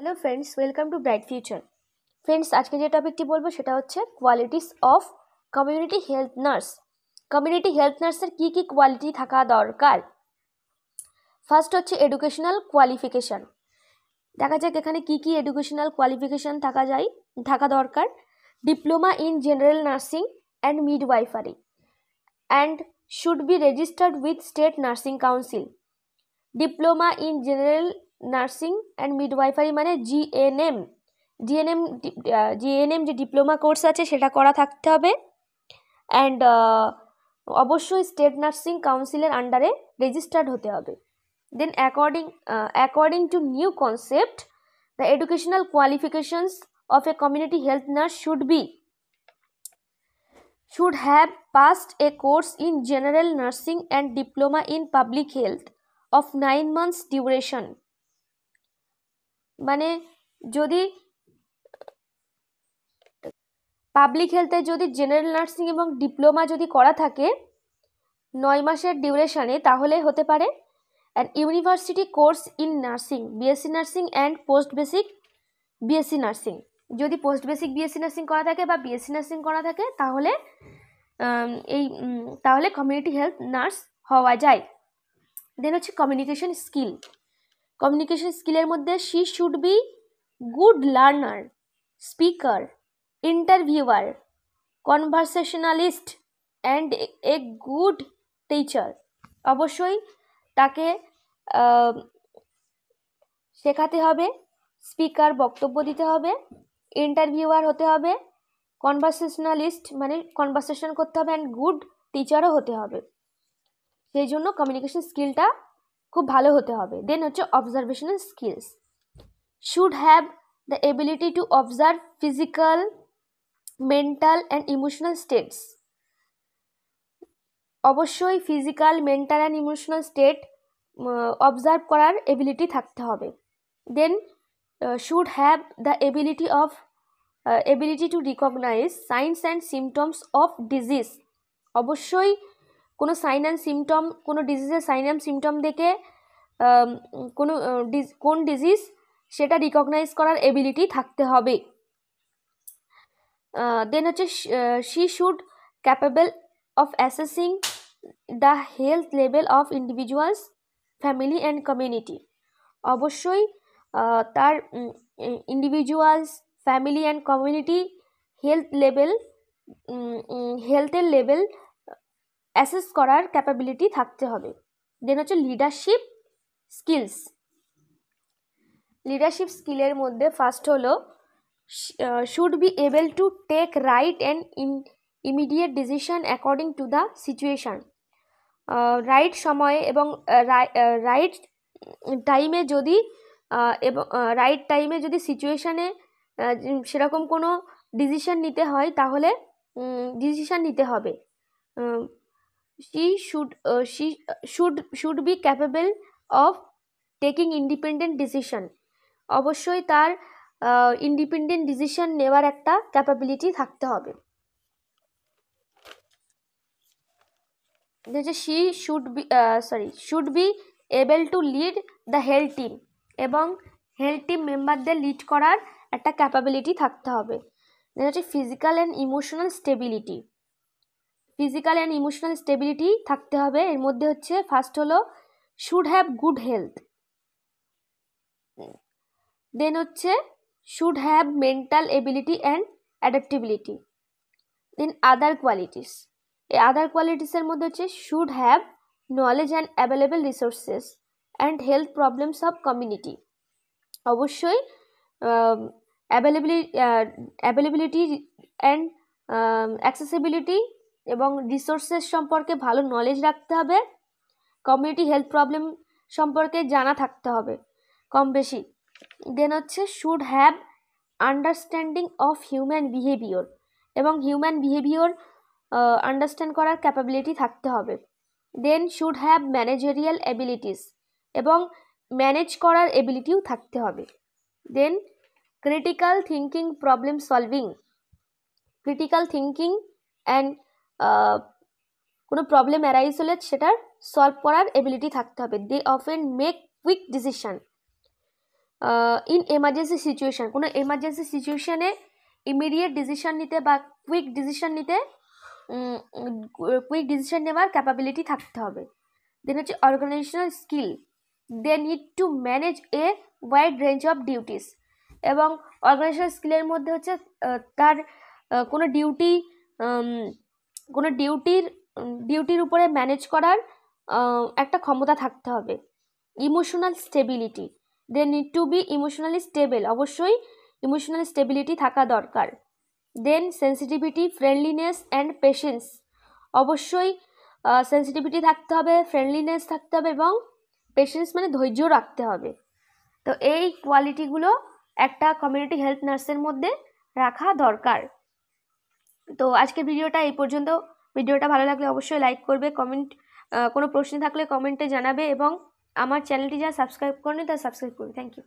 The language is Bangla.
Hello friends, welcome to bright future. Friends, আজকে যে টপিকটি বলবো সেটা হচ্ছে qualities of community health nurse. Community health নার্সের কী কী কোয়ালিটি থাকা দরকার। ফার্স্ট হচ্ছে এডুকেশনাল কোয়ালিফিকেশান। দেখা যাক এখানে কী কী এডুকেশনাল কোয়ালিফিকেশান থাকা দরকার। Diploma in general nursing and midwifery and should be registered with state nursing council. Diploma in general nursing and midwifery মানে জিএনএম যে ডিপ্লোমা কোর্স আছে সেটা করা থাকতে হবে। অ্যান্ড অবশ্যই স্টেট নার্সিং কাউন্সিলের আন্ডারে রেজিস্টার্ড হতে হবে। Then according to new concept, the educational qualifications of a community health nurse should have passed a course in general nursing and diploma in public health of 9 months duration। মানে যদি পাবলিক হেলথে যদি জেনারেল নার্সিং এবং ডিপ্লোমা যদি করা থাকে 9 মাসের ডিউরেশনে, তাহলে হতে পারে an university course in nursing, BSc nursing and post basic BSc nursing. যদি পোস্ট বেসিক বিএসসি নার্সিং করা থাকে বা বিএসসি নার্সিং করা থাকে তাহলে কমিউনিটি হেলথ নার্স হওয়া যায়। দেন হচ্ছে কমিউনিকেশন স্কিল। কমিউনিকেশন স্কিলের মধ্যে she should be good learner, speaker, interviewer, conversationalist and a good teacher. অবশ্যই তাকে শেখাতে হবে, স্পিকার বক্তব্য দিতে হবে, ইন্টারভিউয়ার হতে হবে, কনভারসেশনালিস্ট মানে কনভারসেশন করতে হবে, অ্যান্ড গুড টিচারও হতে হবে। সেই জন্য কমিউনিকেশন স্কিলটা খুব ভালো হতে হবে। দেন হচ্ছে observational skills. Should have the ability to observe physical, mental and emotional states. অবশ্যই physical, mental and emotional state observe করার এবিলিটি থাকতে হবে। Then should have the ability to recognise signs and symptoms of disease. অবশ্যই কোনো সাইন অ্যান্ড সিমটম, কোনো ডিজিজের সাইন অ্যান্ড সিমটম দেখে কোন ডিজিজ সেটা রিকগনাইজ করার এবিলিটি থাকতে হবে। দেন হচ্ছে she should capable of assessing the health level of individuals, family and community. অবশ্যই তার ইন্ডিভিজুয়ালস, ফ্যামিলি অ্যান্ড কমিউনিটি হেলথের লেভেল অ্যাসেস করার ক্যাপাবিলিটি থাকতে হবে। দেন হচ্ছে লিডারশিপ স্কিলস। লিডারশিপ স্কিলের মধ্যে ফার্স্ট হলো should be able to take right and immediate decision according to the situation. Right সময়ে এবং রাইট টাইমে যদি সিচুয়েশানে সেরকম কোনো ডিসিশন নিতে হয় তাহলে ডিসিশান নিতে হবে। she should be capable of taking independent decision। অবশ্যই তার ইন্ডিপেন্ডেন্ট ডিসিশন নেওয়ার একটা ক্যাপাবিলিটি থাকতে হবে। she should be able to lead the health team এবং হেলথ টিম মেম্বারদের লিড করার একটা ক্যাপাবিলিটি থাকতে হবে। দেন হচ্ছে physical and emotional stability. Physical and emotional stability থাকতে হবে। এর মধ্যে হচ্ছে ফার্স্ট হলো should have good health. Then হচ্ছে should have mental ability and adaptability. Then other qualities. এই আদার কোয়ালিটিসের মধ্যে হচ্ছে should have knowledge and available resources and health problems of community. অবশ্যই অ্যাভেলেবিলিটি অ্যান্ড অ্যাক্সেসিবিলিটি এবং রিসোর্সেস সম্পর্কে ভালো নলেজ রাখতে হবে। কমিউনিটি হেলথ প্রবলেম সম্পর্কে জানা থাকতে হবে কম বেশি। দেন হচ্ছে should have understanding of human behaviour এবং হিউম্যান বিহেভিয়র আন্ডারস্ট্যান্ড করার ক্যাপাবিলিটি থাকতে হবে। Then should have managerial abilities এবং ম্যানেজ করার এবিলিটিও থাকতে হবে। Then critical thinking, problem solving. Critical thinking and কোনো প্রবলেম অ্যারাইজ হলে সেটার সলভ করার এবিলিটি থাকতে হবে। They often make quick decision. In emergency situation, কোনো এমার্জেন্সি সিচুয়েশানে ইমিডিয়েট ডিসিশন নিতে বা কুইক ডিসিশন নেওয়ার ক্যাপাবিলিটি থাকতে হবে। দেন হচ্ছে organisational skill, they need to manage a wide range of duties, এবং অর্গানাইজেশনাল স্কিলের মধ্যে হচ্ছে তার কোনো ডিউটির উপরে ম্যানেজ করার একটা ক্ষমতা থাকতে হবে। Emotional stability, they need to be emotionally stable, অবশ্যই ইমোশনাল স্টেবিলিটি থাকা দরকার। Then sensitivity, friendliness and patience, অবশ্যই সেন্সিটিভিটি থাকতে হবে, ফ্রেন্ডলিনেস থাকতে হবে এবং পেশেন্স মানে ধৈর্য রাখতে হবে। তো এই কোয়ালিটিগুলো একটা কমিউনিটি হেলথ নার্সের মধ্যে রাখা দরকার। তো আজকের ভিডিওটা এই পর্যন্ত। ভিডিওটা ভালো লাগলে অবশ্যই লাইক করবে, কোনো প্রশ্ন থাকলে কমেন্টে জানাবে এবং আমার চ্যানেলটি যারা সাবস্ক্রাইব করেনি তারা সাবস্ক্রাইব করবে। Thank you.